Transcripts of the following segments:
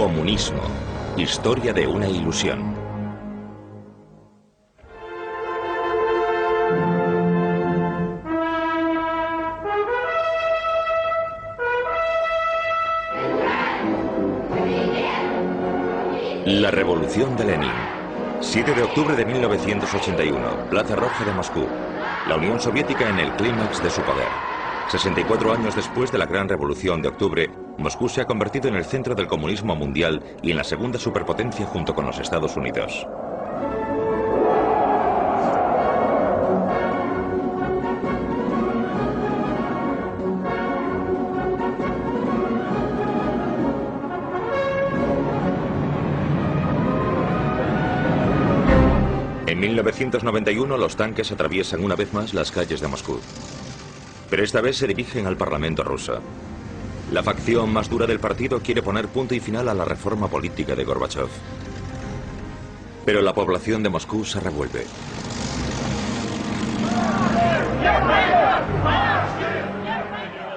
Comunismo. Historia de una ilusión. La Revolución de Lenin. 7 de octubre de 1981, Plaza Roja de Moscú. La Unión Soviética en el clímax de su poder. 64 años después de la Gran Revolución de Octubre, Moscú se ha convertido en el centro del comunismo mundial y en la segunda superpotencia junto con los Estados Unidos. En 1991 los tanques atraviesan una vez más las calles de Moscú. Pero esta vez se dirigen al Parlamento ruso. La facción más dura del partido quiere poner punto y final a la reforma política de Gorbachov. Pero la población de Moscú se revuelve.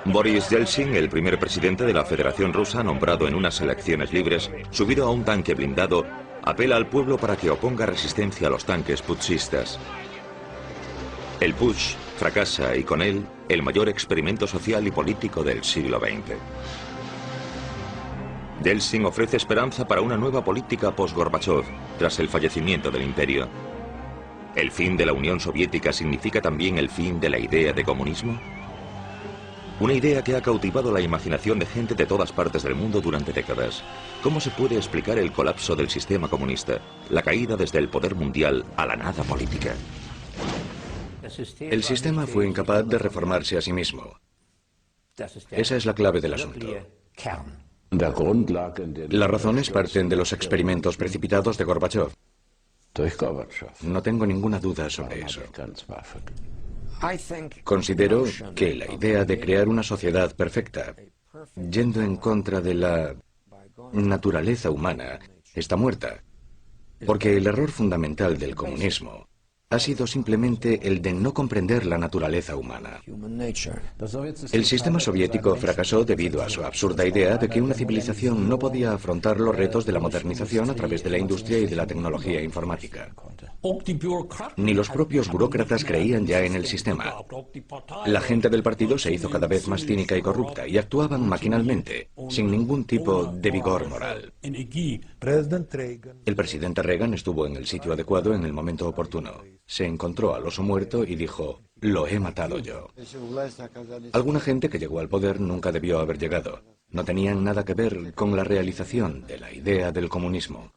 Boris Yeltsin, el primer presidente de la Federación Rusa nombrado en unas elecciones libres, subido a un tanque blindado, apela al pueblo para que oponga resistencia a los tanques putschistas. El putsch fracasa y con él el mayor experimento social y político del siglo XX. Yeltsin ofrece esperanza para una nueva política post-Gorbachov tras el fallecimiento del imperio. ¿El fin de la Unión Soviética significa también el fin de la idea de comunismo? Una idea que ha cautivado la imaginación de gente de todas partes del mundo durante décadas. ¿Cómo se puede explicar el colapso del sistema comunista, la caída desde el poder mundial a la nada política? El sistema fue incapaz de reformarse a sí mismo. Esa es la clave del asunto. Las razones parten de los experimentos precipitados de Gorbachov. No tengo ninguna duda sobre eso. Considero que la idea de crear una sociedad perfecta, yendo en contra de la naturaleza humana, está muerta. Porque el error fundamental del comunismo ha sido simplemente el de no comprender la naturaleza humana. El sistema soviético fracasó debido a su absurda idea de que una civilización no podía afrontar los retos de la modernización a través de la industria y de la tecnología informática. Ni los propios burócratas creían ya en el sistema. La gente del partido se hizo cada vez más cínica y corrupta y actuaban maquinalmente, sin ningún tipo de vigor moral. El presidente Reagan estuvo en el sitio adecuado en el momento oportuno. Se encontró al oso muerto y dijo, lo he matado yo. Alguna gente que llegó al poder nunca debió haber llegado. No tenían nada que ver con la realización de la idea del comunismo.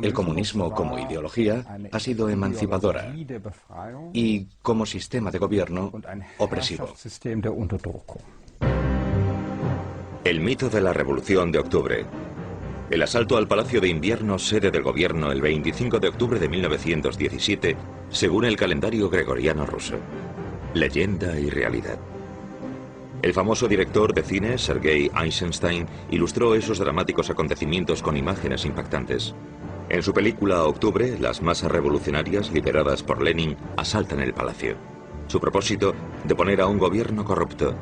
El comunismo como ideología ha sido emancipadora y como sistema de gobierno opresivo. El mito de la Revolución de Octubre. El asalto al Palacio de Invierno, sede del gobierno, el 25 de octubre de 1917, según el calendario gregoriano ruso. Leyenda y realidad. El famoso director de cine, Sergei Eisenstein, ilustró esos dramáticos acontecimientos con imágenes impactantes. En su película Octubre, las masas revolucionarias, lideradas por Lenin, asaltan el palacio. Su propósito, deponer a un gobierno corrupto.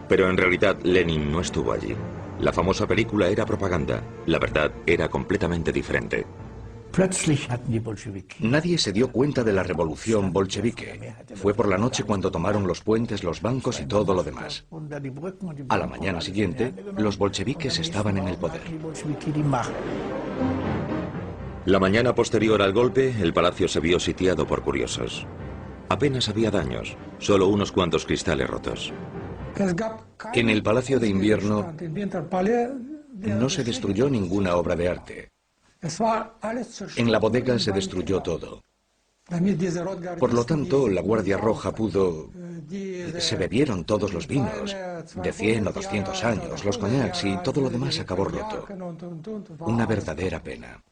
Pero en realidad Lenin no estuvo allí. La famosa película era propaganda. La verdad era completamente diferente. Nadie se dio cuenta de la revolución bolchevique. Fue por la noche cuando tomaron los puentes, los bancos y todo lo demás. A la mañana siguiente, los bolcheviques estaban en el poder. La mañana posterior al golpe, el palacio se vio sitiado por curiosos. Apenas había daños, solo unos cuantos cristales rotos. En el Palacio de Invierno no se destruyó ninguna obra de arte. En la bodega se destruyó todo. Por lo tanto, la Guardia Roja pudo... Se bebieron todos los vinos, de 100 o 200 años, los coñacs y todo lo demás acabó roto. Una verdadera pena.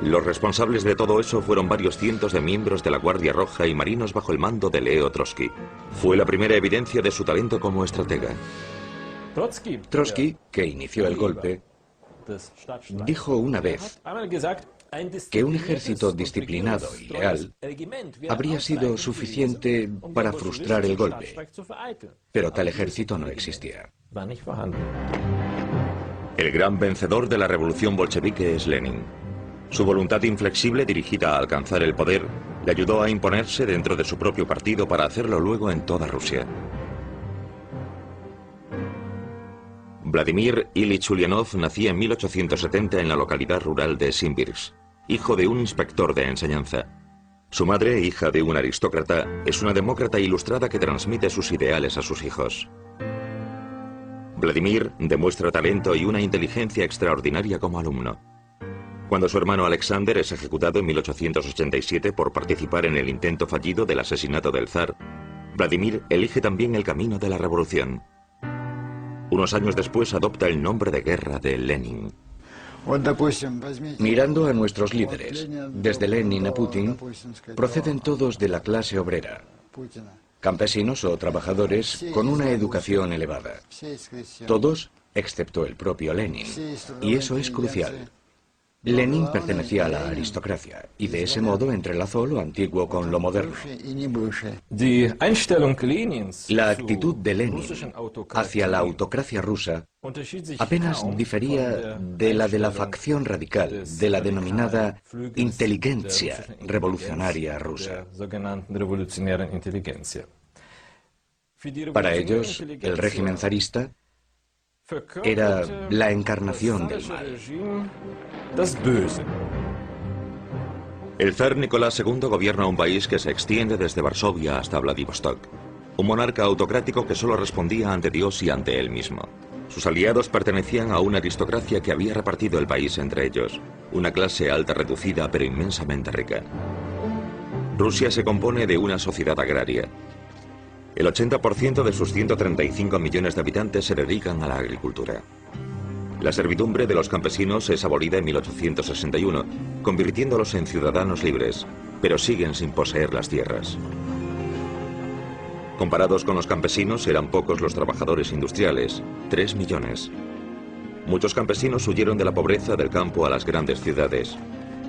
Los responsables de todo eso fueron varios cientos de miembros de la Guardia Roja y marinos bajo el mando de Leo Trotsky. Fue la primera evidencia de su talento como estratega. Trotsky, que inició el golpe, dijo una vez que un ejército disciplinado y leal habría sido suficiente para frustrar el golpe, pero tal ejército no existía. El gran vencedor de la revolución bolchevique es Lenin. Su voluntad inflexible dirigida a alcanzar el poder le ayudó a imponerse dentro de su propio partido para hacerlo luego en toda Rusia. Vladimir Ilich Ulyanov nacía en 1870 en la localidad rural de Simbirsk, hijo de un inspector de enseñanza. Su madre, hija de un aristócrata, es una demócrata ilustrada que transmite sus ideales a sus hijos. Vladimir demuestra talento y una inteligencia extraordinaria como alumno. Cuando su hermano Alexander es ejecutado en 1887 por participar en el intento fallido del asesinato del zar, Vladimir elige también el camino de la revolución. Unos años después adopta el nombre de guerra de Lenin. Mirando a nuestros líderes, desde Lenin a Putin, proceden todos de la clase obrera, campesinos o trabajadores con una educación elevada. Todos, excepto el propio Lenin, y eso es crucial. Lenin pertenecía a la aristocracia y de ese modo entrelazó lo antiguo con lo moderno. La actitud de Lenin hacia la autocracia rusa apenas difería de la facción radical, de la denominada inteligencia revolucionaria rusa. Para ellos, el régimen zarista era la encarnación del mal. El zar Nicolás II gobierna un país que se extiende desde Varsovia hasta Vladivostok. Un monarca autocrático que solo respondía ante Dios y ante él mismo. Sus aliados pertenecían a una aristocracia que había repartido el país entre ellos. Una clase alta reducida pero inmensamente rica. Rusia se compone de una sociedad agraria. El 80% de sus 135 millones de habitantes se dedican a la agricultura. La servidumbre de los campesinos es abolida en 1861, convirtiéndolos en ciudadanos libres, pero siguen sin poseer las tierras. Comparados con los campesinos, eran pocos los trabajadores industriales, 3 millones. Muchos campesinos huyeron de la pobreza del campo a las grandes ciudades.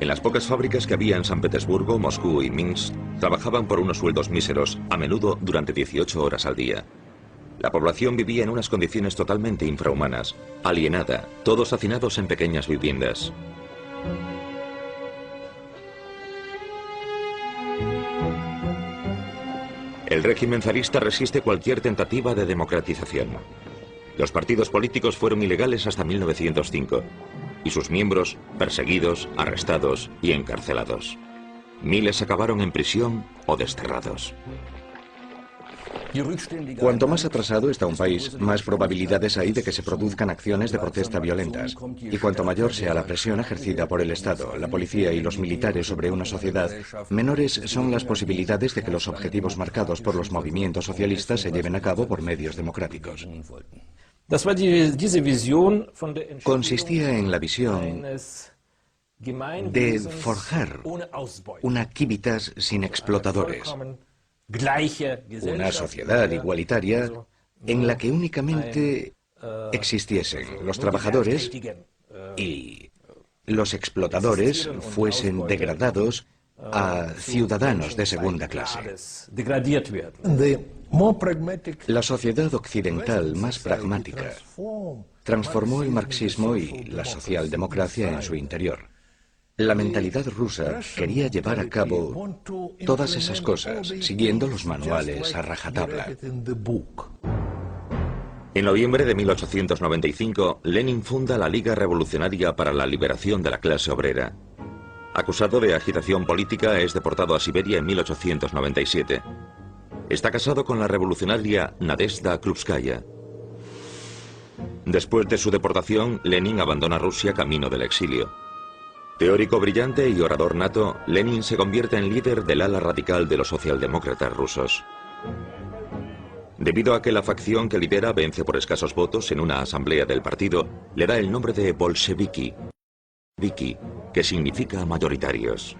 En las pocas fábricas que había en San Petersburgo, Moscú y Minsk, trabajaban por unos sueldos míseros, a menudo durante 18 horas al día. La población vivía en unas condiciones totalmente infrahumanas, alienada, todos hacinados en pequeñas viviendas. El régimen zarista resiste cualquier tentativa de democratización. Los partidos políticos fueron ilegales hasta 1905, y sus miembros perseguidos, arrestados y encarcelados. Miles acabaron en prisión o desterrados. Cuanto más atrasado está un país, más probabilidades hay de que se produzcan acciones de protesta violentas. Y cuanto mayor sea la presión ejercida por el Estado, la policía y los militares sobre una sociedad, menores son las posibilidades de que los objetivos marcados por los movimientos socialistas se lleven a cabo por medios democráticos. Consistía en la visión de forjar una civitas sin explotadores. Una sociedad igualitaria en la que únicamente existiesen los trabajadores y los explotadores fuesen degradados a ciudadanos de segunda clase. La sociedad occidental más pragmática transformó el marxismo y la socialdemocracia en su interior. La mentalidad rusa quería llevar a cabo todas esas cosas, siguiendo los manuales a rajatabla. En noviembre de 1895, Lenin funda la Liga Revolucionaria para la Liberación de la Clase Obrera. Acusado de agitación política, es deportado a Siberia en 1897. Está casado con la revolucionaria Nadezhda Krupskaya. Después de su deportación, Lenin abandona Rusia camino del exilio. Teórico brillante y orador nato, Lenin se convierte en líder del ala radical de los socialdemócratas rusos. Debido a que la facción que lidera vence por escasos votos en una asamblea del partido, le da el nombre de bolcheviki, que significa mayoritarios.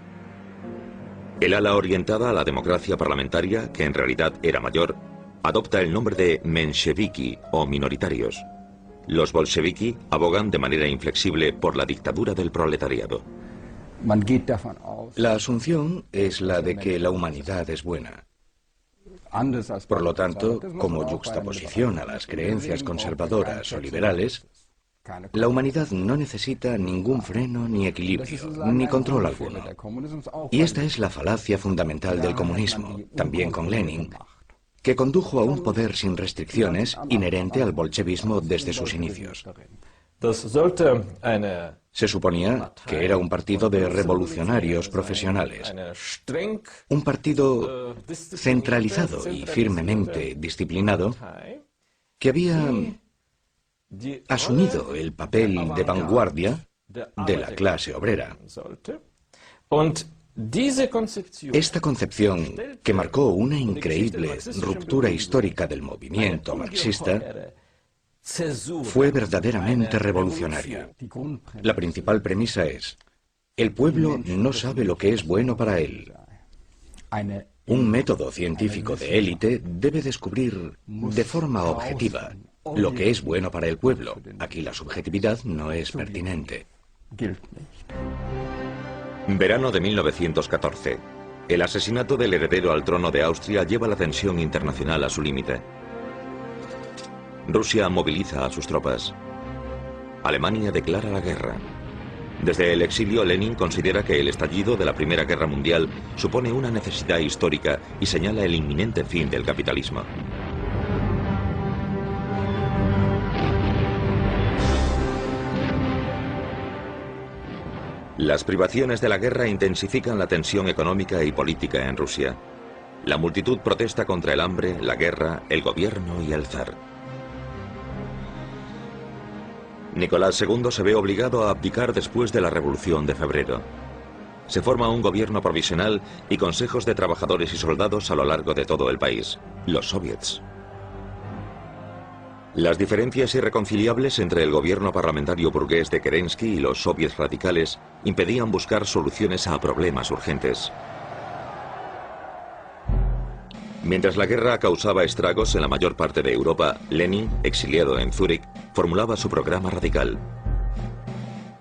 El ala orientada a la democracia parlamentaria, que en realidad era mayor, adopta el nombre de mensheviki o minoritarios. Los bolcheviki abogan de manera inflexible por la dictadura del proletariado. La asunción es la de que la humanidad es buena. Por lo tanto, como yuxtaposición a las creencias conservadoras o liberales, la humanidad no necesita ningún freno ni equilibrio, ni control alguno. Y esta es la falacia fundamental del comunismo, también con Lenin, que condujo a un poder sin restricciones inherente al bolchevismo desde sus inicios. Se suponía que era un partido de revolucionarios profesionales, un partido centralizado y firmemente disciplinado que había asumido el papel de vanguardia de la clase obrera. Esta concepción, que marcó una increíble ruptura histórica del movimiento marxista, fue verdaderamente revolucionaria. La principal premisa es: el pueblo no sabe lo que es bueno para él. Un método científico de élite debe descubrir de forma objetiva lo que es bueno para el pueblo. Aquí la subjetividad no es pertinente. Verano de 1914. El asesinato del heredero al trono de Austria lleva la tensión internacional a su límite. Rusia moviliza a sus tropas. Alemania declara la guerra. Desde el exilio, Lenin considera que el estallido de la Primera Guerra Mundial supone una necesidad histórica y señala el inminente fin del capitalismo. Las privaciones de la guerra intensifican la tensión económica y política en Rusia. La multitud protesta contra el hambre, la guerra, el gobierno y el zar. Nicolás II se ve obligado a abdicar después de la Revolución de Febrero. Se forma un gobierno provisional y consejos de trabajadores y soldados a lo largo de todo el país, los soviets. Las diferencias irreconciliables entre el gobierno parlamentario burgués de Kerensky y los soviets radicales impedían buscar soluciones a problemas urgentes. Mientras la guerra causaba estragos en la mayor parte de Europa, Lenin, exiliado en Zúrich, formulaba su programa radical.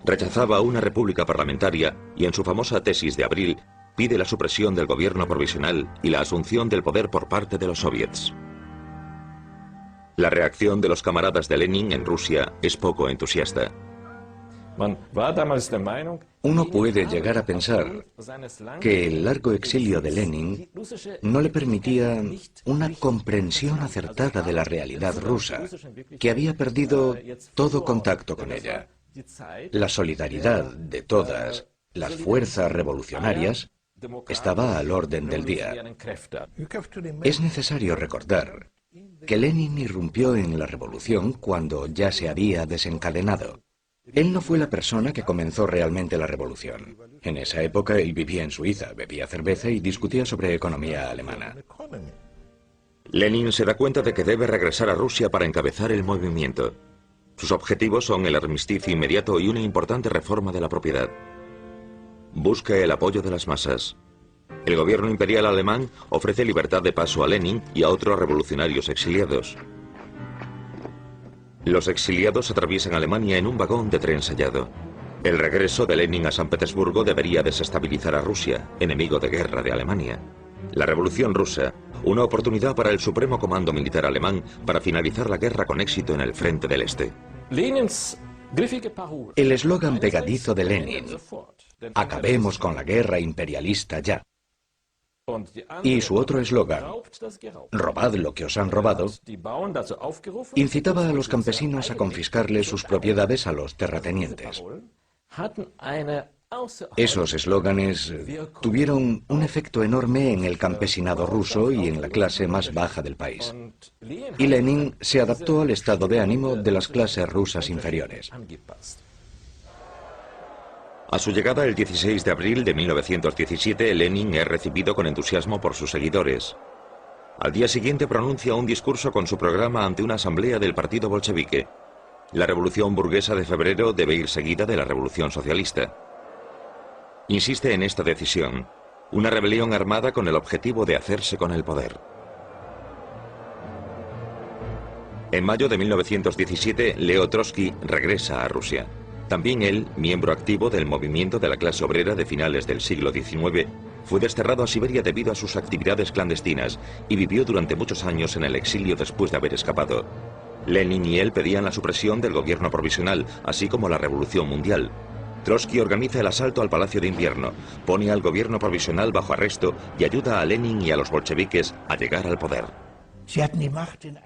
Rechazaba una república parlamentaria y en su famosa tesis de abril pide la supresión del gobierno provisional y la asunción del poder por parte de los soviets. La reacción de los camaradas de Lenin en Rusia es poco entusiasta. Uno puede llegar a pensar que el largo exilio de Lenin no le permitía una comprensión acertada de la realidad rusa, que había perdido todo contacto con ella. La solidaridad de todas las fuerzas revolucionarias estaba al orden del día. Es necesario recordar que Lenin irrumpió en la revolución cuando ya se había desencadenado. Él no fue la persona que comenzó realmente la revolución. En esa época él vivía en Suiza, bebía cerveza y discutía sobre economía alemana. Lenin se da cuenta de que debe regresar a Rusia para encabezar el movimiento. Sus objetivos son el armisticio inmediato y una importante reforma de la propiedad. Busca el apoyo de las masas. El gobierno imperial alemán ofrece libertad de paso a Lenin y a otros revolucionarios exiliados. Los exiliados atraviesan Alemania en un vagón de tren sellado. El regreso de Lenin a San Petersburgo debería desestabilizar a Rusia, enemigo de guerra de Alemania. La Revolución Rusa, una oportunidad para el Supremo Comando Militar alemán para finalizar la guerra con éxito en el frente del Este. El eslogan pegadizo de Lenin: "Acabemos con la guerra imperialista ya". Y su otro eslogan: "Robad lo que os han robado", incitaba a los campesinos a confiscarle sus propiedades a los terratenientes. Esos eslóganes tuvieron un efecto enorme en el campesinado ruso y en la clase más baja del país. Y Lenin se adaptó al estado de ánimo de las clases rusas inferiores. A su llegada el 16 de abril de 1917, Lenin es recibido con entusiasmo por sus seguidores. Al día siguiente pronuncia un discurso con su programa ante una asamblea del partido bolchevique. La revolución burguesa de febrero debe ir seguida de la revolución socialista. Insiste en esta decisión: una rebelión armada con el objetivo de hacerse con el poder. En mayo de 1917, Leo Trotsky regresa a Rusia. También él, miembro activo del movimiento de la clase obrera de finales del siglo XIX, fue desterrado a Siberia debido a sus actividades clandestinas y vivió durante muchos años en el exilio después de haber escapado. Lenin y él pedían la supresión del gobierno provisional, así como la revolución mundial. Trotsky organiza el asalto al Palacio de Invierno, pone al gobierno provisional bajo arresto y ayuda a Lenin y a los bolcheviques a llegar al poder.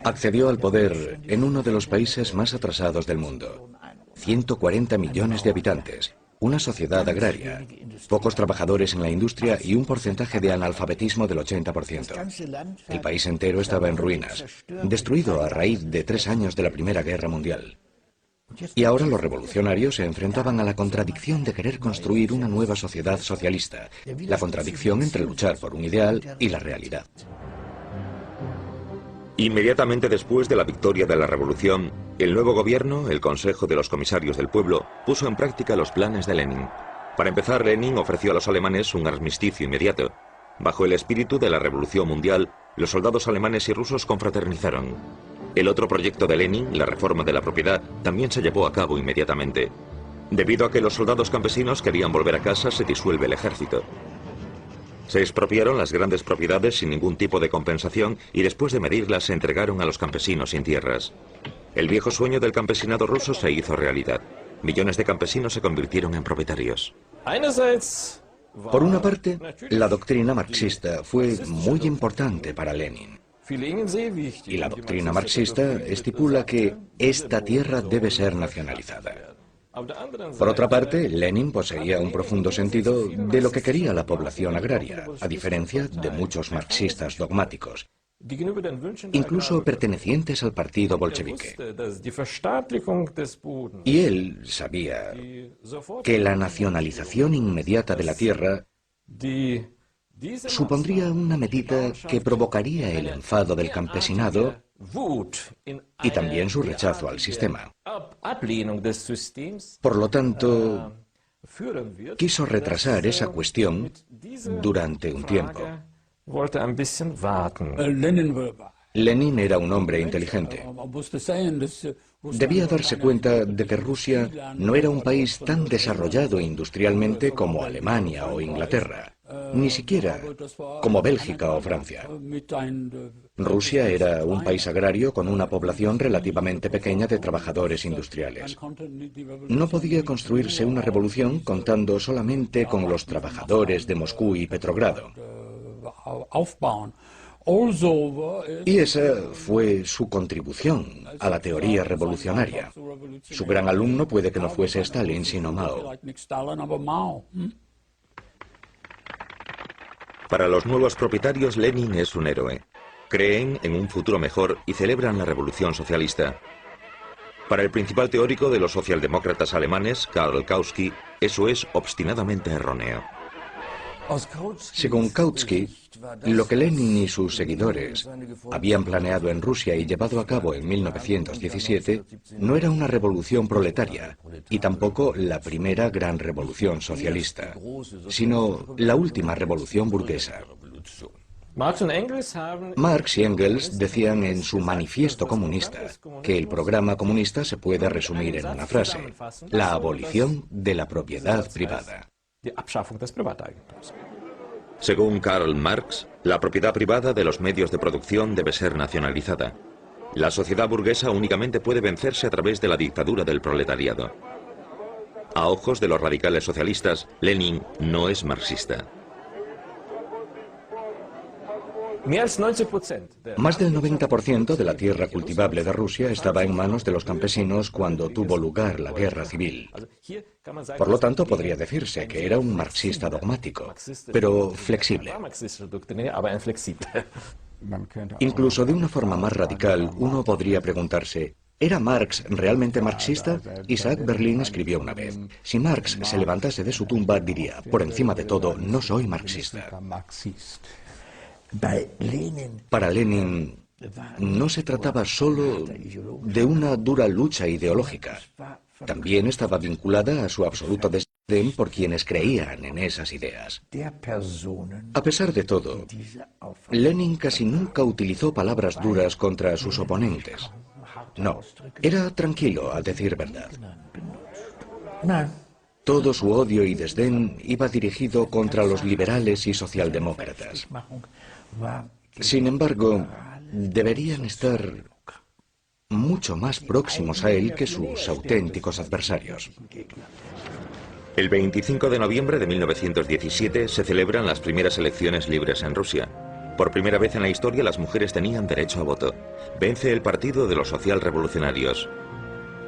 Accedió al poder en uno de los países más atrasados del mundo. 140 millones de habitantes, una sociedad agraria, pocos trabajadores en la industria y un porcentaje de analfabetismo del 80%. El país entero estaba en ruinas, destruido a raíz de 3 años de la Primera Guerra Mundial. Y ahora los revolucionarios se enfrentaban a la contradicción de querer construir una nueva sociedad socialista, la contradicción entre luchar por un ideal y la realidad. Inmediatamente después de la victoria de la revolución, el nuevo gobierno, el Consejo de los Comisarios del Pueblo, puso en práctica los planes de Lenin. Para empezar, Lenin ofreció a los alemanes un armisticio inmediato. Bajo el espíritu de la Revolución Mundial, los soldados alemanes y rusos confraternizaron. El otro proyecto de Lenin, la reforma de la propiedad, también se llevó a cabo inmediatamente. Debido a que los soldados campesinos querían volver a casa, se disuelve el ejército. Se expropiaron las grandes propiedades sin ningún tipo de compensación y después de medirlas se entregaron a los campesinos sin tierras. El viejo sueño del campesinado ruso se hizo realidad. Millones de campesinos se convirtieron en propietarios. Por una parte, la doctrina marxista fue muy importante para Lenin. Y la doctrina marxista estipula que esta tierra debe ser nacionalizada. Por otra parte, Lenin poseía un profundo sentido de lo que quería la población agraria, a diferencia de muchos marxistas dogmáticos, incluso pertenecientes al partido bolchevique. Y él sabía que la nacionalización inmediata de la tierra supondría una medida que provocaría el enfado del campesinado y también su rechazo al sistema. Por lo tanto, quiso retrasar esa cuestión durante un tiempo. Lenin era un hombre inteligente. Debía darse cuenta de que Rusia no era un país tan desarrollado industrialmente como Alemania o Inglaterra, ni siquiera como Bélgica o Francia. Rusia era un país agrario con una población relativamente pequeña de trabajadores industriales. No podía construirse una revolución contando solamente con los trabajadores de Moscú y Petrogrado. Y esa fue su contribución a la teoría revolucionaria. Su gran alumno puede que no fuese Stalin, sino Mao. Para los nuevos propietarios, Lenin es un héroe. Creen en un futuro mejor y celebran la revolución socialista. Para el principal teórico de los socialdemócratas alemanes, Karl Kautsky, eso es obstinadamente erróneo. Según Kautsky, lo que Lenin y sus seguidores habían planeado en Rusia y llevado a cabo en 1917 no era una revolución proletaria y tampoco la primera gran revolución socialista, sino la última revolución burguesa. Marx y Engels decían en su manifiesto comunista que el programa comunista se puede resumir en una frase: la abolición de la propiedad privada. Según Karl Marx, la propiedad privada de los medios de producción debe ser nacionalizada. La sociedad burguesa únicamente puede vencerse a través de la dictadura del proletariado. A ojos de los radicales socialistas, Lenin no es marxista. Más del 90% de la tierra cultivable de Rusia estaba en manos de los campesinos cuando tuvo lugar la guerra civil. Por lo tanto, podría decirse que era un marxista dogmático, pero flexible. Incluso de una forma más radical, uno podría preguntarse: ¿era Marx realmente marxista? Isaac Berlin escribió una vez: si Marx se levantase de su tumba, diría, por encima de todo, no soy marxista. Para Lenin, no se trataba solo de una dura lucha ideológica. También estaba vinculada a su absoluto desdén por quienes creían en esas ideas. A pesar de todo, Lenin casi nunca utilizó palabras duras contra sus oponentes. No, era tranquilo, a decir verdad. Todo su odio y desdén iba dirigido contra los liberales y socialdemócratas. Sin embargo, deberían estar mucho más próximos a él que sus auténticos adversarios. El 25 de noviembre de 1917 se celebran las primeras elecciones libres en Rusia. Por primera vez en la historia las mujeres tenían derecho a voto. Vence el Partido de los Socialrevolucionarios.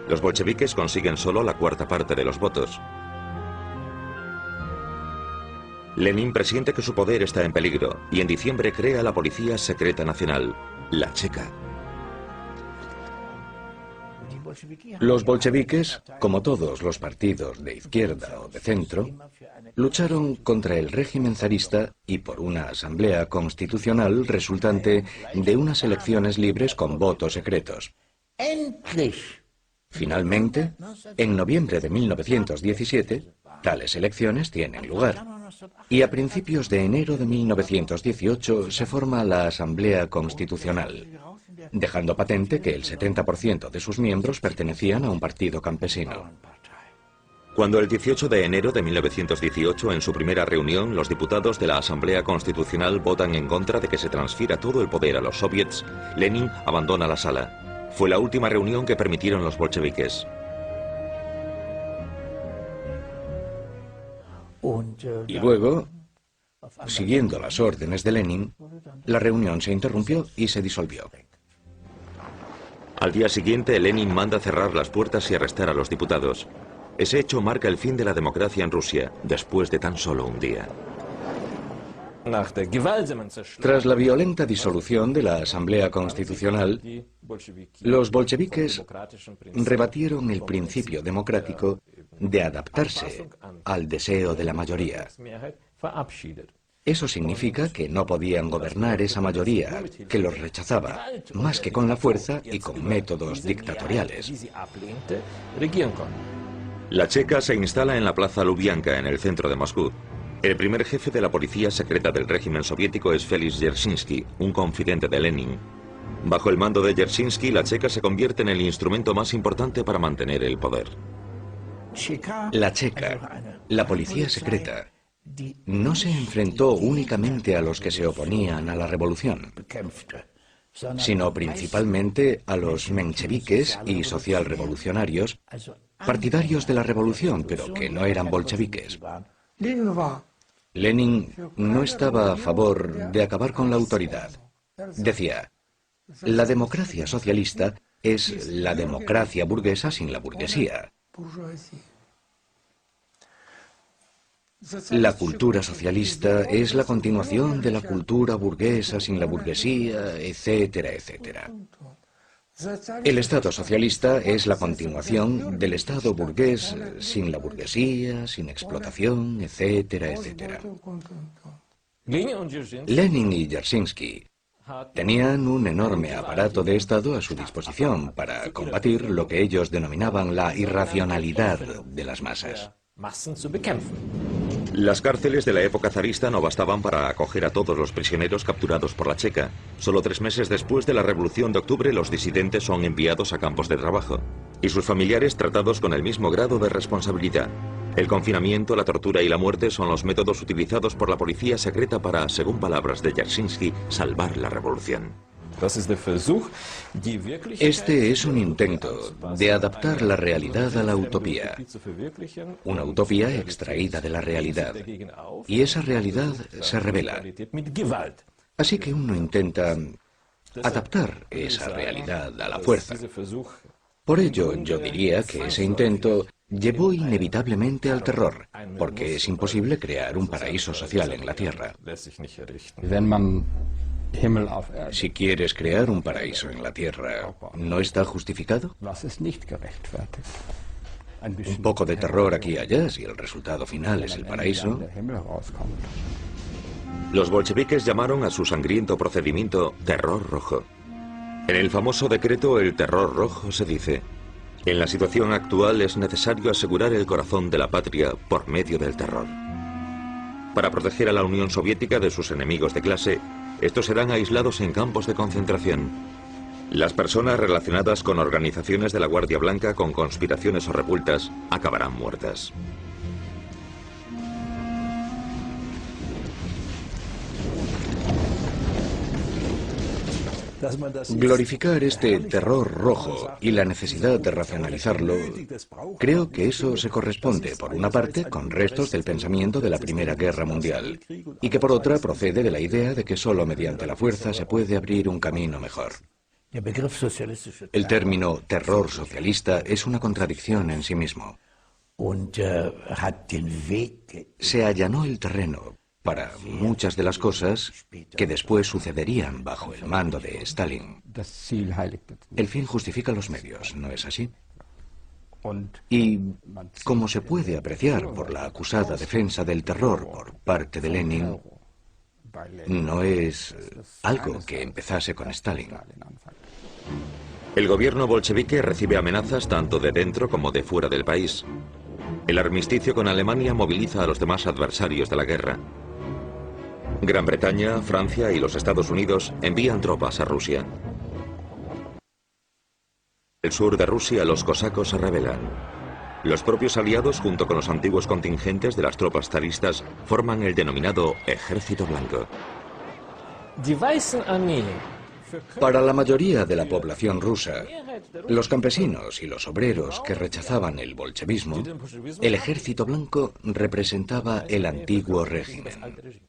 Los bolcheviques consiguen solo la cuarta parte de los votos. Lenin presiente que su poder está en peligro y en diciembre crea la Policía Secreta Nacional, la Checa. Los bolcheviques, como todos los partidos de izquierda o de centro, lucharon contra el régimen zarista y por una asamblea constitucional resultante de unas elecciones libres con votos secretos. Finalmente, en noviembre de 1917, tales elecciones tienen lugar. Y a principios de enero de 1918 se forma la Asamblea Constitucional, dejando patente que el 70% de sus miembros pertenecían a un partido campesino. Cuando el 18 de enero de 1918, en su primera reunión, los diputados de la Asamblea Constitucional votan en contra de que se transfiera todo el poder a los soviets, Lenin abandona la sala. Fue la última reunión que permitieron los bolcheviques. Y luego, siguiendo las órdenes de Lenin, la reunión se interrumpió y se disolvió. Al día siguiente, Lenin manda cerrar las puertas y arrestar a los diputados. Ese hecho marca el fin de la democracia en Rusia, después de tan solo un día. Tras la violenta disolución de la Asamblea Constitucional, los bolcheviques rebatieron el principio democrático de adaptarse al deseo de la mayoría. Eso significa que no podían gobernar esa mayoría que los rechazaba, más que con la fuerza y con métodos dictatoriales. La Checa se instala en la Plaza Lubianka, en el centro de Moscú. El primer jefe de la policía secreta del régimen soviético es Félix Dzerzhinsky, un confidente de Lenin. Bajo el mando de Dzerzhinsky, la Checa se convierte en el instrumento más importante para mantener el poder. La Checa, la policía secreta, no se enfrentó únicamente a los que se oponían a la revolución, sino principalmente a los mencheviques y socialrevolucionarios, partidarios de la revolución, pero que no eran bolcheviques. Lenin no estaba a favor de acabar con la autoridad. Decía, la democracia socialista es la democracia burguesa sin la burguesía. La cultura socialista es la continuación de la cultura burguesa sin la burguesía, etcétera, etcétera. El Estado socialista es la continuación del Estado burgués sin la burguesía, sin explotación, etcétera, etcétera. Lenin y Dzerzhinsky tenían un enorme aparato de Estado a su disposición para combatir lo que ellos denominaban la irracionalidad de las masas. Las cárceles de la época zarista no bastaban para acoger a todos los prisioneros capturados por la Checa. Solo 3 meses después de la Revolución de Octubre, los disidentes son enviados a campos de trabajo y sus familiares tratados con el mismo grado de responsabilidad. El confinamiento, la tortura y la muerte son los métodos utilizados por la policía secreta para, según palabras de Dzerzhinsky, salvar la revolución. Este es un intento de adaptar la realidad a la utopía. Una utopía extraída de la realidad. Y esa realidad se revela. Así que uno intenta adaptar esa realidad a la fuerza. Por ello, yo diría que ese intento llevó inevitablemente al terror, porque es imposible crear un paraíso social en la Tierra. Si quieres crear un paraíso en la Tierra, ¿no está justificado? Un poco de terror aquí y allá, si el resultado final es el paraíso. Los bolcheviques llamaron a su sangriento procedimiento terror rojo. En el famoso decreto El Terror Rojo se dice: en la situación actual es necesario asegurar el corazón de la patria por medio del terror. Para proteger a la Unión Soviética de sus enemigos de clase, estos serán aislados en campos de concentración. Las personas relacionadas con organizaciones de la Guardia Blanca con conspiraciones o revueltas acabarán muertas. Glorificar este terror rojo y la necesidad de racionalizarlo, creo que eso se corresponde, por una parte, con restos del pensamiento de la Primera Guerra Mundial, y que por otra procede de la idea de que solo mediante la fuerza se puede abrir un camino mejor. El término terror socialista es una contradicción en sí mismo. Se allanó el terreno para muchas de las cosas que después sucederían bajo el mando de Stalin. El fin justifica los medios, ¿no es así? Y, como se puede apreciar por la acusada defensa del terror por parte de Lenin, no es algo que empezase con Stalin. El gobierno bolchevique recibe amenazas tanto de dentro como de fuera del país. El armisticio con Alemania moviliza a los demás adversarios de la guerra. Gran Bretaña, Francia y los Estados Unidos envían tropas a Rusia. En el sur de Rusia los cosacos se rebelan. Los propios aliados, junto con los antiguos contingentes de las tropas zaristas, forman el denominado Ejército Blanco. Para la mayoría de la población rusa, los campesinos y los obreros que rechazaban el bolchevismo, el Ejército Blanco representaba el antiguo régimen.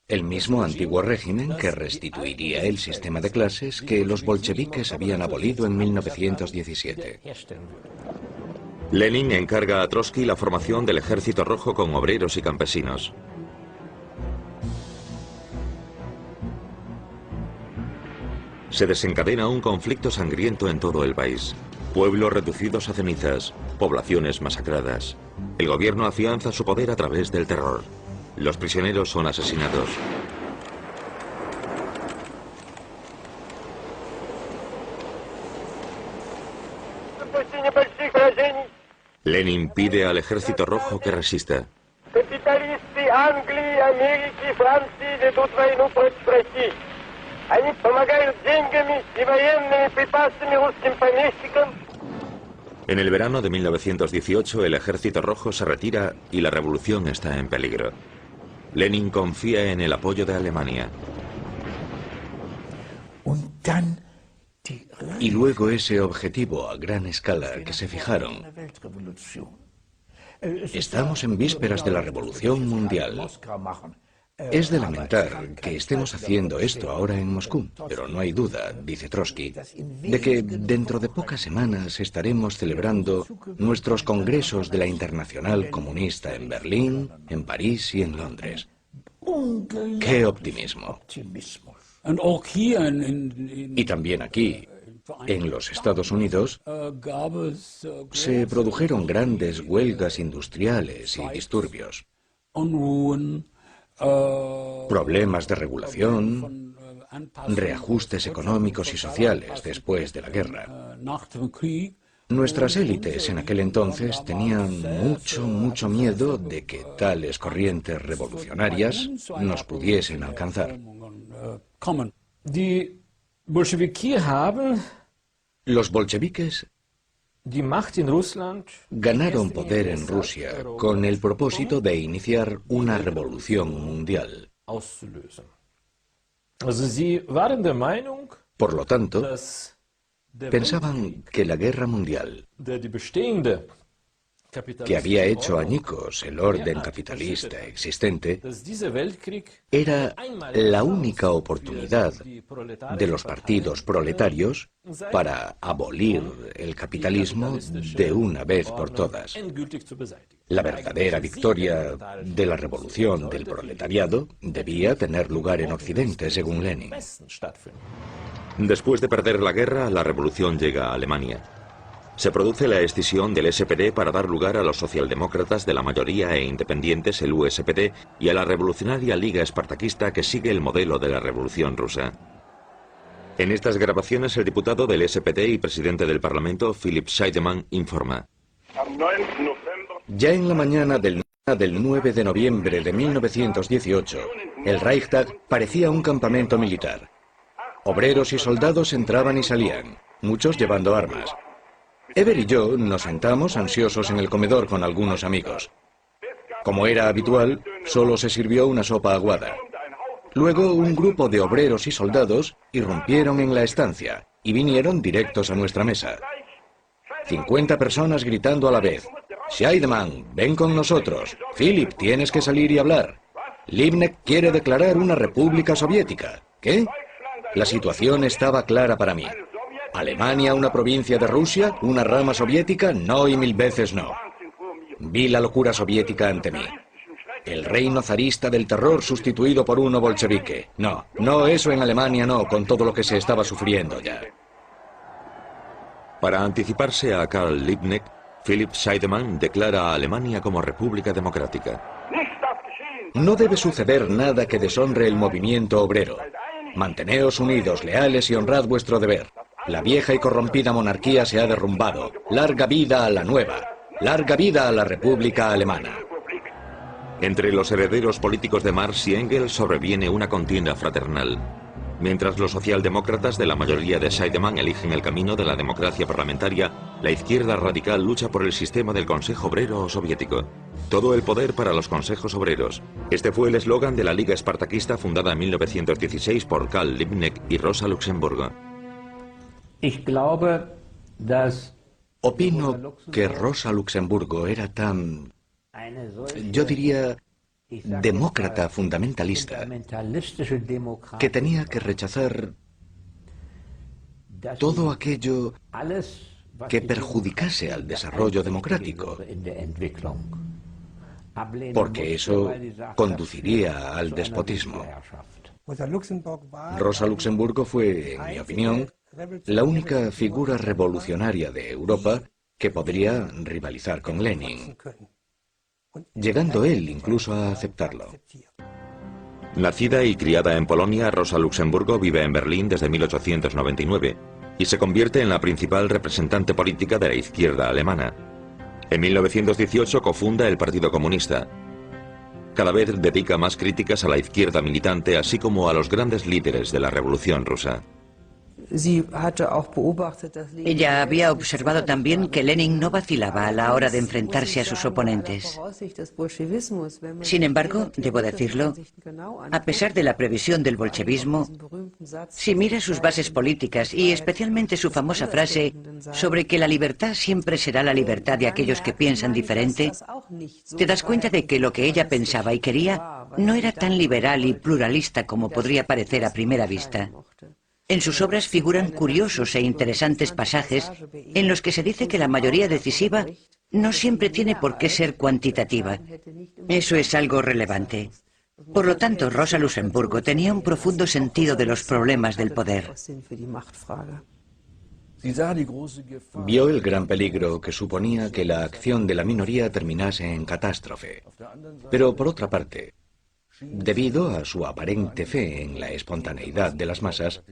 El mismo antiguo régimen que restituiría el sistema de clases que los bolcheviques habían abolido en 1917. Lenin encarga a Trotsky la formación del Ejército Rojo con obreros y campesinos. Se desencadena un conflicto sangriento en todo el país. Pueblos reducidos a cenizas, poblaciones masacradas. El gobierno afianza su poder a través del terror. Los prisioneros son asesinados. Lenin pide al Ejército Rojo que resista. En el verano de 1918 el Ejército Rojo se retira y la revolución está en peligro. Lenin confía en el apoyo de Alemania. Y luego ese objetivo a gran escala que se fijaron. Estamos en vísperas de la Revolución Mundial. Es de lamentar que estemos haciendo esto ahora en Moscú, pero no hay duda, dice Trotsky, de que dentro de pocas semanas estaremos celebrando nuestros congresos de la Internacional Comunista en Berlín, en París y en Londres. ¡Qué optimismo! Y también aquí, en los Estados Unidos, se produjeron grandes huelgas industriales y disturbios. Problemas de regulación, reajustes económicos y sociales después de la guerra. Nuestras élites en aquel entonces tenían mucho miedo de que tales corrientes revolucionarias nos pudiesen alcanzar. Los bolcheviques ganaron poder en Rusia con el propósito de iniciar una revolución mundial. Por lo tanto, pensaban que la guerra mundial, que había hecho añicos el orden capitalista existente, era la única oportunidad de los partidos proletarios para abolir el capitalismo de una vez por todas. La verdadera victoria de la revolución del proletariado debía tener lugar en Occidente, según Lenin. Después de perder la guerra, la revolución llega a Alemania. Se produce la escisión del SPD para dar lugar a los socialdemócratas de la mayoría e independientes, el USPD, y a la revolucionaria Liga Espartaquista que sigue el modelo de la Revolución Rusa. En estas grabaciones el diputado del SPD y presidente del Parlamento, Philipp Scheidemann, informa. Ya en la mañana del 9 de noviembre de 1918, el Reichstag parecía un campamento militar. Obreros y soldados entraban y salían, muchos llevando armas. Ever y yo nos sentamos ansiosos en el comedor con algunos amigos. Como era habitual, solo se sirvió una sopa aguada. Luego un grupo de obreros y soldados irrumpieron en la estancia y vinieron directos a nuestra mesa. 50 personas gritando a la vez. Scheidemann, ven con nosotros. Philipp, tienes que salir y hablar. Liebknecht quiere declarar una república soviética. ¿Qué? La situación estaba clara para mí. ¿Alemania una provincia de Rusia? ¿Una rama soviética? No y 1000 veces no. Vi la locura soviética ante mí. El reino zarista del terror sustituido por uno bolchevique. No, no, eso en Alemania no, con todo lo que se estaba sufriendo ya. Para anticiparse a Karl Liebknecht, Philipp Scheidemann declara a Alemania como república democrática. No debe suceder nada que deshonre el movimiento obrero. Manteneos unidos, leales y honrad vuestro deber. La vieja y corrompida monarquía se ha derrumbado. Larga vida a la nueva. Larga vida a la República Alemana. Entre los herederos políticos de Marx y Engels sobreviene una contienda fraternal. Mientras los socialdemócratas de la mayoría de Scheidemann eligen el camino de la democracia parlamentaria, la izquierda radical lucha por el sistema del Consejo Obrero Soviético. Todo el poder para los consejos obreros. Este fue el eslogan de la Liga Espartaquista fundada en 1916 por Karl Liebknecht y Rosa Luxemburgo. Opino que Rosa Luxemburgo era tan, yo diría, demócrata fundamentalista, que tenía que rechazar todo aquello que perjudicase al desarrollo democrático, porque eso conduciría al despotismo. Rosa Luxemburgo fue, en mi opinión, la única figura revolucionaria de Europa que podría rivalizar con Lenin, llegando él incluso a aceptarlo. Nacida y criada en Polonia, Rosa Luxemburgo vive en Berlín desde 1899 y se convierte en la principal representante política de la izquierda alemana. En 1918 cofunda el Partido Comunista. Cada vez dedica más críticas a la izquierda militante, así como a los grandes líderes de la Revolución Rusa. Ella había observado también que Lenin no vacilaba a la hora de enfrentarse a sus oponentes. Sin embargo, debo decirlo, a pesar de la previsión del bolchevismo, si mira sus bases políticas y especialmente su famosa frase sobre que la libertad siempre será la libertad de aquellos que piensan diferente, te das cuenta de que lo que ella pensaba y quería no era tan liberal y pluralista como podría parecer a primera vista. En sus obras figuran curiosos e interesantes pasajes en los que se dice que la mayoría decisiva no siempre tiene por qué ser cuantitativa. Eso es algo relevante. Por lo tanto, Rosa Luxemburgo tenía un profundo sentido de los problemas del poder. Vio el gran peligro que suponía que la acción de la minoría terminase en catástrofe. Pero por otra parte, debido a su aparente fe en la espontaneidad de las masas,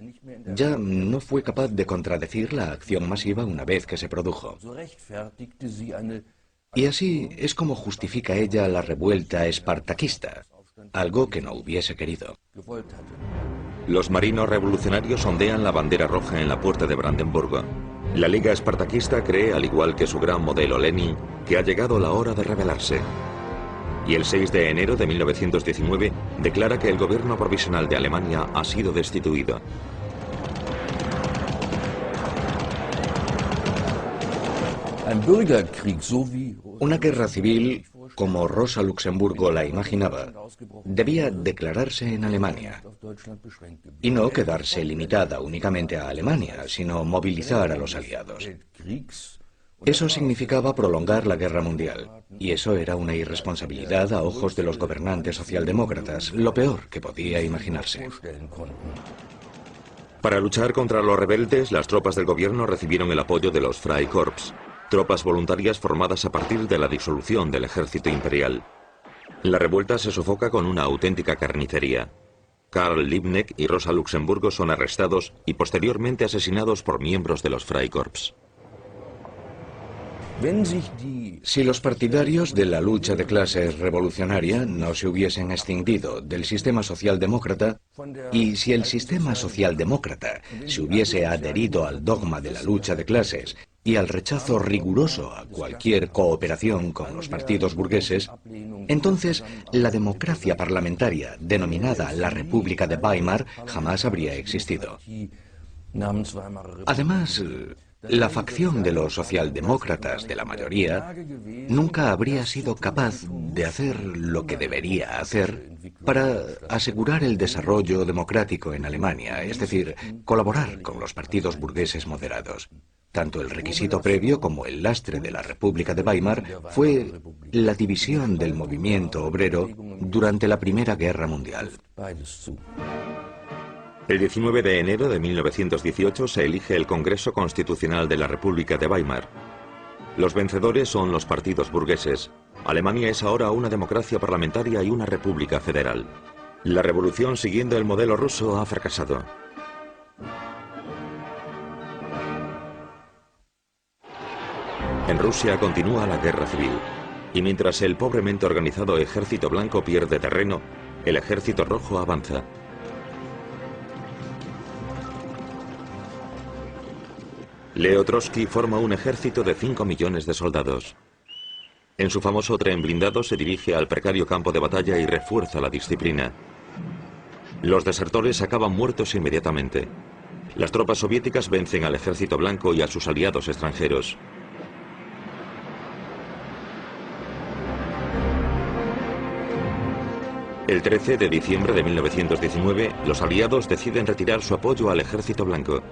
ya no fue capaz de contradecir la acción masiva una vez que se produjo. Y así es como justifica ella la revuelta espartaquista, algo que no hubiese querido. Los marinos revolucionarios ondean la bandera roja en la puerta de Brandenburgo. La Liga Espartaquista cree, al igual que su gran modelo Lenin, que ha llegado la hora de rebelarse. Y el 6 de enero de 1919 declara que el gobierno provisional de Alemania ha sido destituido. Una guerra civil, como Rosa Luxemburgo la imaginaba, debía declararse en Alemania. Y no quedarse limitada únicamente a Alemania, sino movilizar a los aliados. Eso significaba prolongar la guerra mundial, y eso era una irresponsabilidad a ojos de los gobernantes socialdemócratas, lo peor que podía imaginarse. Para luchar contra los rebeldes, las tropas del gobierno recibieron el apoyo de los Freikorps, tropas voluntarias formadas a partir de la disolución del ejército imperial. La revuelta se sofoca con una auténtica carnicería. Karl Liebknecht y Rosa Luxemburgo son arrestados y posteriormente asesinados por miembros de los Freikorps. Si los partidarios de la lucha de clases revolucionaria no se hubiesen extinguido del sistema socialdemócrata, y si el sistema socialdemócrata se hubiese adherido al dogma de la lucha de clases y al rechazo riguroso a cualquier cooperación con los partidos burgueses, entonces la democracia parlamentaria, denominada la República de Weimar, jamás habría existido. Además, la facción de los socialdemócratas de la mayoría nunca habría sido capaz de hacer lo que debería hacer para asegurar el desarrollo democrático en Alemania, es decir, colaborar con los partidos burgueses moderados. Tanto el requisito previo como el lastre de la República de Weimar fue la división del movimiento obrero durante la Primera Guerra Mundial. El 19 de enero de 1918 se elige el Congreso Constitucional de la República de Weimar. Los vencedores son los partidos burgueses. Alemania es ahora una democracia parlamentaria y una república federal. La revolución siguiendo el modelo ruso ha fracasado. En Rusia continúa la guerra civil, y mientras el pobremente organizado Ejército Blanco pierde terreno, el Ejército Rojo avanza. Leo Trotsky forma un ejército de 5 millones de soldados. En su famoso tren blindado se dirige al precario campo de batalla y refuerza la disciplina. Los desertores acaban muertos inmediatamente. Las tropas soviéticas vencen al Ejército Blanco y a sus aliados extranjeros. El 13 de diciembre de 1919, los aliados deciden retirar su apoyo al Ejército Blanco.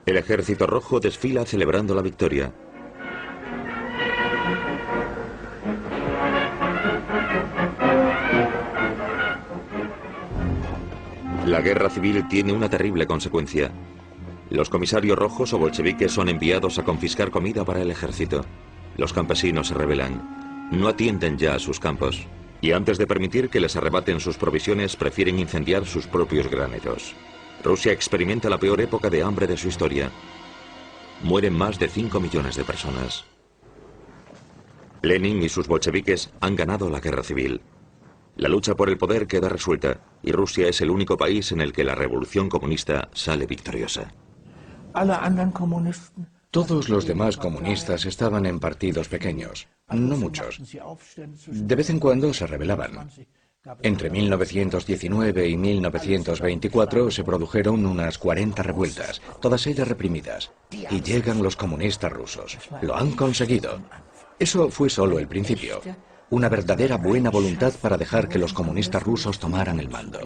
El Ejército Rojo desfila celebrando la victoria. La guerra civil tiene una terrible consecuencia. Los comisarios rojos o bolcheviques son enviados a confiscar comida para el ejército. Los campesinos se rebelan. No atienden ya a sus campos. Y antes de permitir que les arrebaten sus provisiones, prefieren incendiar sus propios graneros. Rusia experimenta la peor época de hambre de su historia. Mueren más de 5 millones de personas. Lenin y sus bolcheviques han ganado la guerra civil. La lucha por el poder queda resuelta y Rusia es el único país en el que la revolución comunista sale victoriosa. Todos los demás comunistas estaban en partidos pequeños, no muchos. De vez en cuando se rebelaban. Entre 1919 y 1924 se produjeron unas 40 revueltas, todas ellas reprimidas, y llegan los comunistas rusos. Lo han conseguido. Eso fue solo el principio. Una verdadera buena voluntad para dejar que los comunistas rusos tomaran el mando.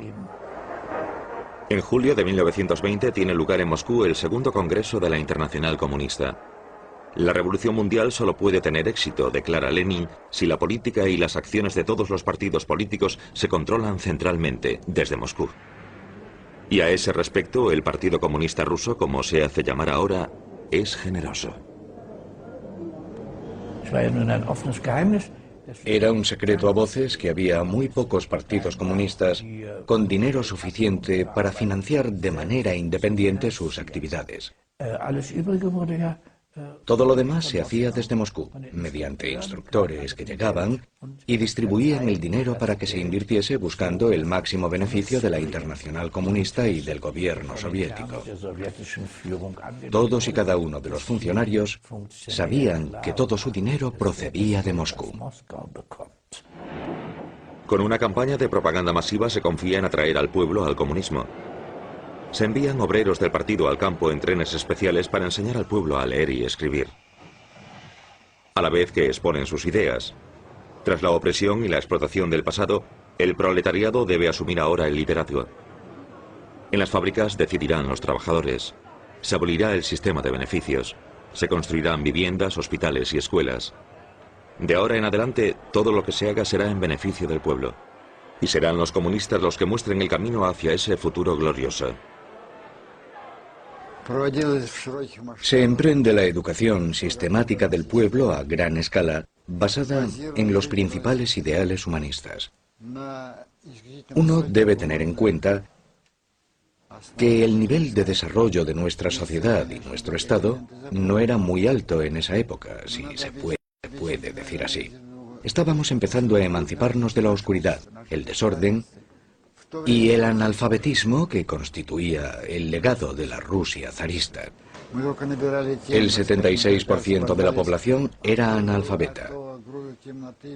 En julio de 1920 tiene lugar en Moscú el segundo Congreso de la Internacional Comunista. La revolución mundial solo puede tener éxito, declara Lenin, si la política y las acciones de todos los partidos políticos se controlan centralmente, desde Moscú. Y a ese respecto, el Partido Comunista Ruso, como se hace llamar ahora, es generoso. Era un secreto a voces que había muy pocos partidos comunistas con dinero suficiente para financiar de manera independiente sus actividades. Todo lo demás se hacía desde Moscú, mediante instructores que llegaban y distribuían el dinero para que se invirtiese buscando el máximo beneficio de la Internacional Comunista y del gobierno soviético. Todos y cada uno de los funcionarios sabían que todo su dinero procedía de Moscú. Con una campaña de propaganda masiva se confía en atraer al pueblo al comunismo. Se envían obreros del partido al campo en trenes especiales para enseñar al pueblo a leer y escribir, a la vez que exponen sus ideas. Tras la opresión y la explotación del pasado, el proletariado debe asumir ahora el liderazgo. En las fábricas decidirán los trabajadores. Se abolirá el sistema de beneficios. Se construirán viviendas, hospitales y escuelas. De ahora en adelante, todo lo que se haga será en beneficio del pueblo. Y serán los comunistas los que muestren el camino hacia ese futuro glorioso. Se emprende la educación sistemática del pueblo a gran escala, basada en los principales ideales humanistas. Uno debe tener en cuenta que el nivel de desarrollo de nuestra sociedad y nuestro Estado no era muy alto en esa época, si se puede decir así. Estábamos empezando a emanciparnos de la oscuridad, el desorden y el analfabetismo que constituía el legado de la Rusia zarista. El 76% de la población era analfabeta.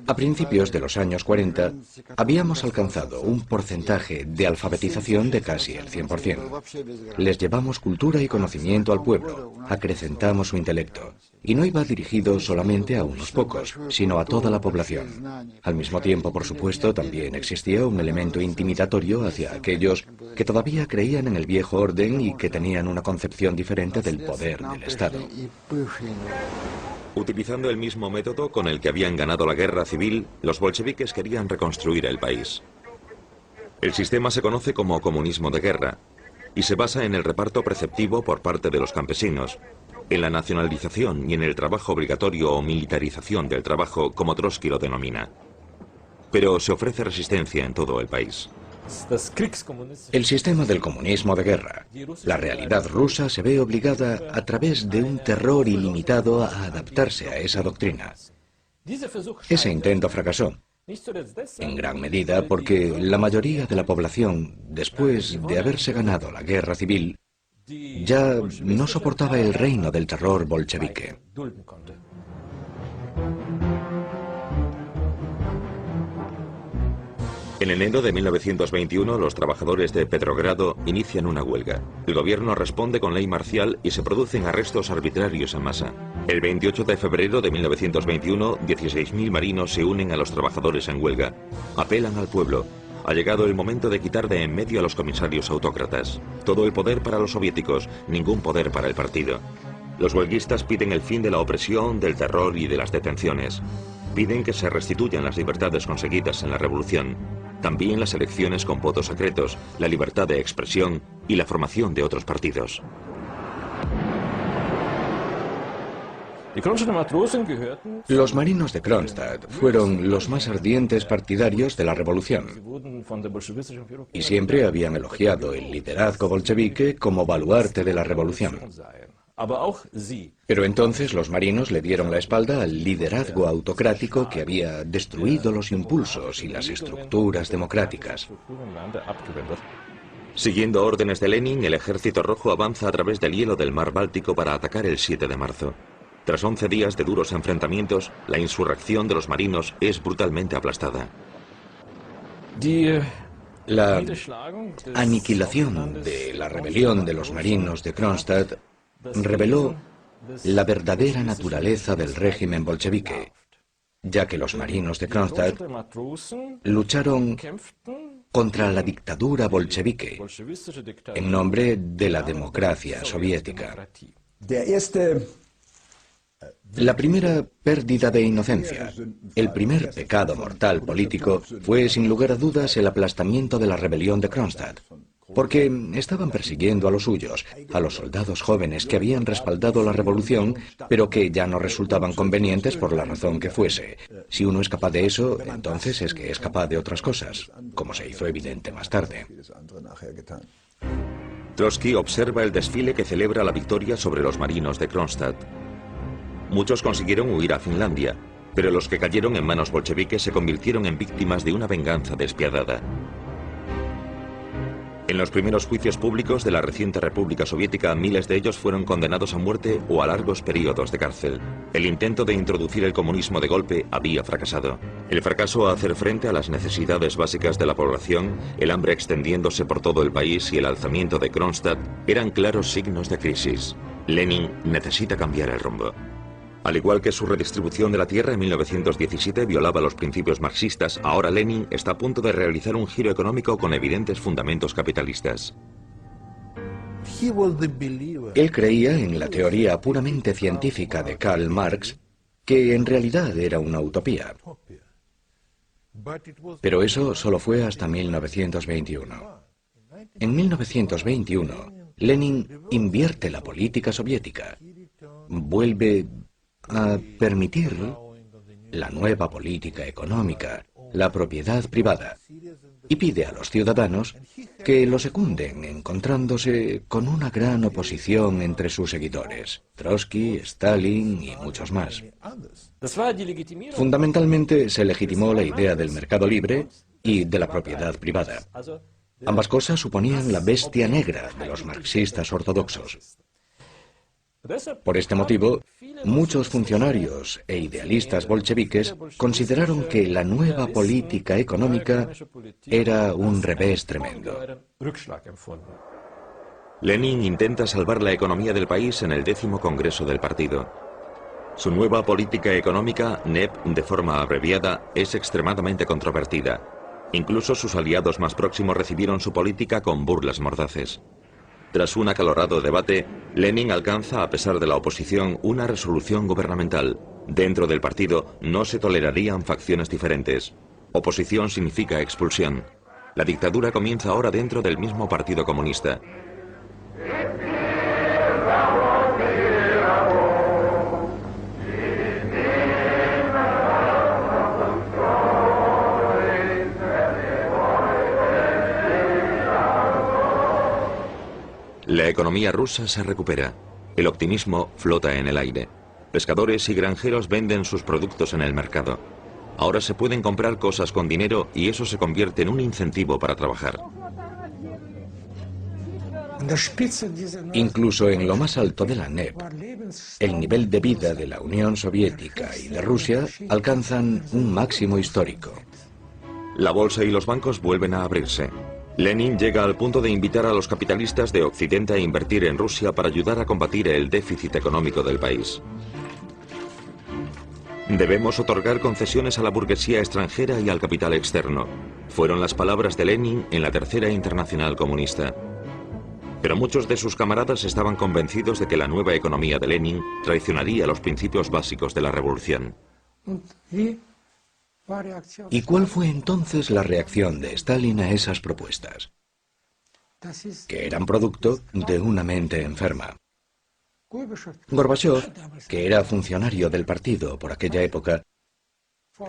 A principios de los años 40, habíamos alcanzado un porcentaje de alfabetización de casi el 100%. Les llevamos cultura y conocimiento al pueblo, acrecentamos su intelecto. Y no iba dirigido solamente a unos pocos, sino a toda la población. Al mismo tiempo, por supuesto, también existía un elemento intimidatorio hacia aquellos que todavía creían en el viejo orden y que tenían una concepción diferente del poder del Estado. Utilizando el mismo método con el que habían ganado la guerra civil, los bolcheviques querían reconstruir el país. El sistema se conoce como comunismo de guerra y se basa en el reparto preceptivo por parte de los campesinos, en la nacionalización y en el trabajo obligatorio o militarización del trabajo, como Trotsky lo denomina. Pero se ofrece resistencia en todo el país. El sistema del comunismo de guerra. La realidad rusa se ve obligada a través de un terror ilimitado a adaptarse a esa doctrina. Ese intento fracasó, en gran medida porque la mayoría de la población, después de haberse ganado la guerra civil, ya no soportaba el reino del terror bolchevique. En enero de 1921, los trabajadores de Petrogrado inician una huelga. El gobierno responde con ley marcial y se producen arrestos arbitrarios en masa. El 28 de febrero de 1921, 16.000 marinos se unen a los trabajadores en huelga. Apelan al pueblo. Ha llegado el momento de quitar de en medio a los comisarios autócratas. Todo el poder para los soviéticos, ningún poder para el partido. Los huelguistas piden el fin de la opresión, del terror y de las detenciones. Piden que se restituyan las libertades conseguidas en la revolución. También las elecciones con votos secretos, la libertad de expresión y la formación de otros partidos. Los marinos de Kronstadt fueron los más ardientes partidarios de la revolución y siempre habían elogiado el liderazgo bolchevique como baluarte de la revolución. Pero entonces los marinos le dieron la espalda al liderazgo autocrático que había destruido los impulsos y las estructuras democráticas. Siguiendo órdenes de Lenin, el Ejército Rojo avanza a través del hielo del mar Báltico para atacar el 7 de marzo. Tras 11 días de duros enfrentamientos, la insurrección de los marinos es brutalmente aplastada. La aniquilación de la rebelión de los marinos de Kronstadt reveló la verdadera naturaleza del régimen bolchevique, ya que los marinos de Kronstadt lucharon contra la dictadura bolchevique en nombre de la democracia soviética. La primera pérdida de inocencia, el primer pecado mortal político, fue sin lugar a dudas el aplastamiento de la rebelión de Kronstadt, porque estaban persiguiendo a los suyos, a los soldados jóvenes que habían respaldado la revolución, pero que ya no resultaban convenientes por la razón que fuese. Si uno es capaz de eso, entonces es que es capaz de otras cosas, como se hizo evidente más tarde. Trotsky observa el desfile que celebra la victoria sobre los marinos de Kronstadt. Muchos consiguieron huir a Finlandia, pero los que cayeron en manos bolcheviques se convirtieron en víctimas de una venganza despiadada. En los primeros juicios públicos de la reciente República Soviética, miles de ellos fueron condenados a muerte o a largos periodos de cárcel. El intento de introducir el comunismo de golpe había fracasado. El fracaso a hacer frente a las necesidades básicas de la población, el hambre extendiéndose por todo el país y el alzamiento de Kronstadt eran claros signos de crisis. Lenin necesita cambiar el rumbo. Al igual que su redistribución de la tierra en 1917 violaba los principios marxistas, ahora Lenin está a punto de realizar un giro económico con evidentes fundamentos capitalistas. Él creía en la teoría puramente científica de Karl Marx, que en realidad era una utopía. Pero eso solo fue hasta 1921. En 1921, Lenin invierte la política soviética, vuelve a permitir la nueva política económica, la propiedad privada, y pide a los ciudadanos que lo secunden, encontrándose con una gran oposición entre sus seguidores, Trotsky, Stalin y muchos más. Fundamentalmente se legitimó la idea del mercado libre y de la propiedad privada. Ambas cosas suponían la bestia negra de los marxistas ortodoxos. Por este motivo, muchos funcionarios e idealistas bolcheviques consideraron que la nueva política económica era un revés tremendo. Lenin intenta salvar la economía del país en el 10º Congreso del partido. Su nueva política económica, NEP de forma abreviada, es extremadamente controvertida. Incluso sus aliados más próximos recibieron su política con burlas mordaces. Tras un acalorado debate, Lenin alcanza, a pesar de la oposición, una resolución gubernamental. Dentro del partido no se tolerarían facciones diferentes. Oposición significa expulsión. La dictadura comienza ahora dentro del mismo Partido Comunista. La economía rusa se recupera. El optimismo flota en el aire. Pescadores y granjeros venden sus productos en el mercado. Ahora se pueden comprar cosas con dinero y eso se convierte en un incentivo para trabajar. Incluso en lo más alto de la NEP, el nivel de vida de la Unión Soviética y de Rusia alcanzan un máximo histórico. La bolsa y los bancos vuelven a abrirse. Lenin llega al punto de invitar a los capitalistas de Occidente a invertir en Rusia para ayudar a combatir el déficit económico del país. Debemos otorgar concesiones a la burguesía extranjera y al capital externo. Fueron las palabras de Lenin en la Tercera Internacional Comunista. Pero muchos de sus camaradas estaban convencidos de que la nueva economía de Lenin traicionaría los principios básicos de la revolución. ¿Y cuál fue entonces la reacción de Stalin a esas propuestas? Que eran producto de una mente enferma. Gorbachev, que era funcionario del partido por aquella época,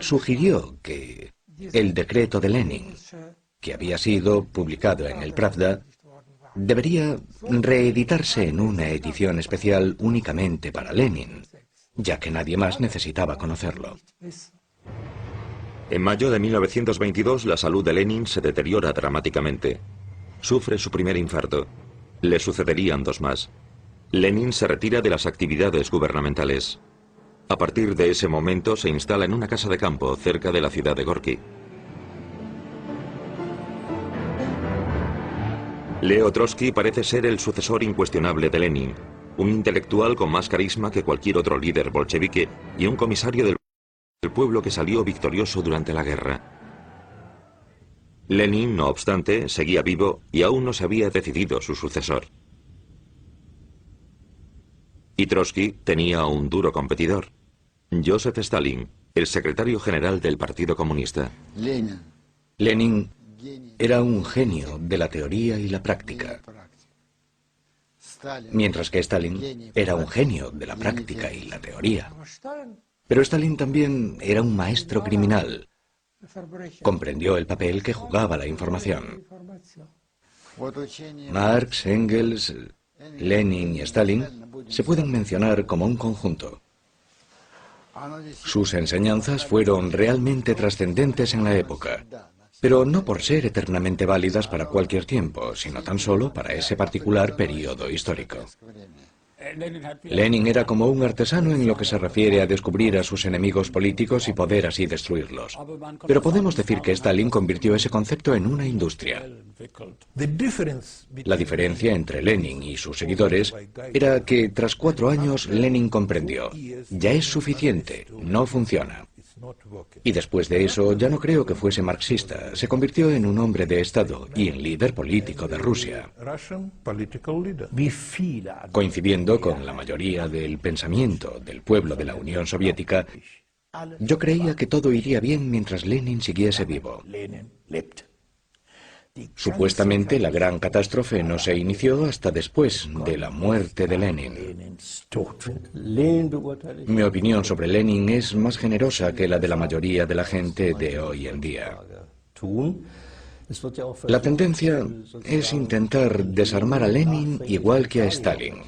sugirió que el decreto de Lenin, que había sido publicado en el Pravda, debería reeditarse en una edición especial únicamente para Lenin, ya que nadie más necesitaba conocerlo. En mayo de 1922, la salud de Lenin se deteriora dramáticamente. Sufre su primer infarto. Le sucederían dos más. Lenin se retira de las actividades gubernamentales. A partir de ese momento se instala en una casa de campo cerca de la ciudad de Gorki. Leo Trotsky parece ser el sucesor incuestionable de Lenin, un intelectual con más carisma que cualquier otro líder bolchevique y un comisario del pueblo que salió victorioso durante la guerra. Lenin, no obstante, seguía vivo y aún no se había decidido su sucesor. Y Trotsky tenía un duro competidor, Joseph Stalin, el secretario general del Partido Comunista. Lenin era un genio de la teoría y la práctica, mientras que Stalin era un genio de la práctica y la teoría. Pero Stalin también era un maestro criminal. Comprendió el papel que jugaba la información. Marx, Engels, Lenin y Stalin se pueden mencionar como un conjunto. Sus enseñanzas fueron realmente trascendentes en la época, pero no por ser eternamente válidas para cualquier tiempo, sino tan solo para ese particular periodo histórico. Lenin era como un artesano en lo que se refiere a descubrir a sus enemigos políticos y poder así destruirlos. Pero podemos decir que Stalin convirtió ese concepto en una industria. La diferencia entre Lenin y sus seguidores era que tras 4 años Lenin comprendió: ya es suficiente, no funciona. Y después de eso ya no creo que fuese marxista, se convirtió en un hombre de Estado y en líder político de Rusia. Coincidiendo con la mayoría del pensamiento del pueblo de la Unión Soviética, yo creía que todo iría bien mientras Lenin siguiese vivo. Supuestamente la gran catástrofe no se inició hasta después de la muerte de Lenin. Mi opinión sobre Lenin es más generosa que la de la mayoría de la gente de hoy en día. La tendencia es intentar desarmar a Lenin igual que a Stalin.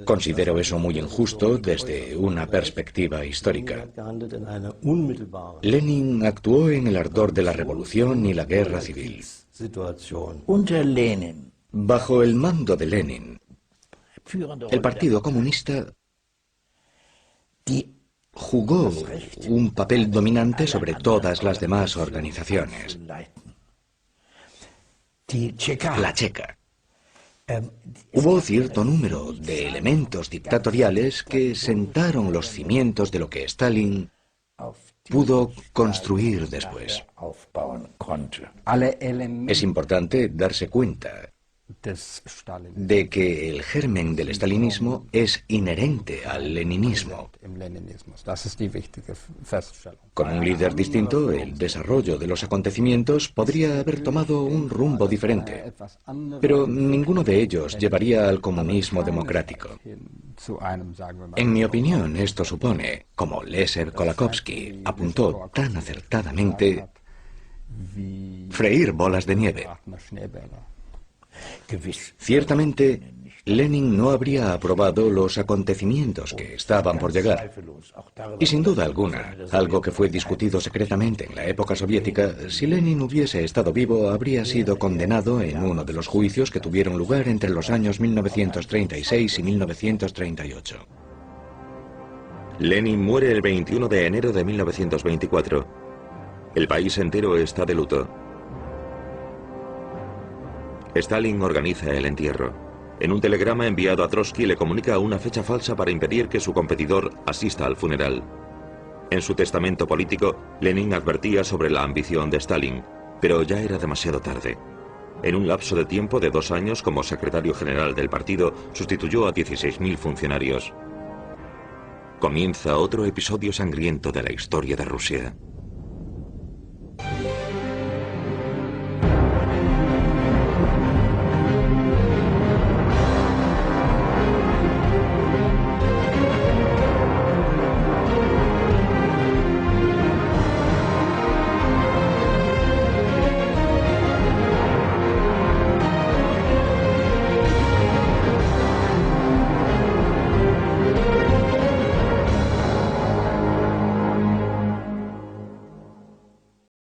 Considero eso muy injusto desde una perspectiva histórica. Lenin actuó en el ardor de la revolución y la guerra civil. Bajo el mando de Lenin, el Partido Comunista jugó un papel dominante sobre todas las demás organizaciones. La Checa. Hubo cierto número de elementos dictatoriales que sentaron los cimientos de lo que Stalin pudo construir después. Es importante darse cuenta de que el germen del stalinismo es inherente al leninismo. Con un líder distinto, el desarrollo de los acontecimientos podría haber tomado un rumbo diferente, pero ninguno de ellos llevaría al comunismo democrático. En mi opinión, esto supone, como Leszek Kolakowski apuntó tan acertadamente, freír bolas de nieve. Ciertamente, Lenin no habría aprobado los acontecimientos que estaban por llegar. Y sin duda alguna, algo que fue discutido secretamente en la época soviética, si Lenin hubiese estado vivo, habría sido condenado en uno de los juicios que tuvieron lugar entre los años 1936 y 1938. Lenin muere el 21 de enero de 1924. El país entero está de luto. Stalin organiza el entierro. En un telegrama enviado a Trotsky le comunica una fecha falsa para impedir que su competidor asista al funeral. En su testamento político, Lenin advertía sobre la ambición de Stalin, pero ya era demasiado tarde. En un lapso de tiempo de 2 años como secretario general del partido, sustituyó a 16.000 funcionarios. Comienza otro episodio sangriento de la historia de Rusia.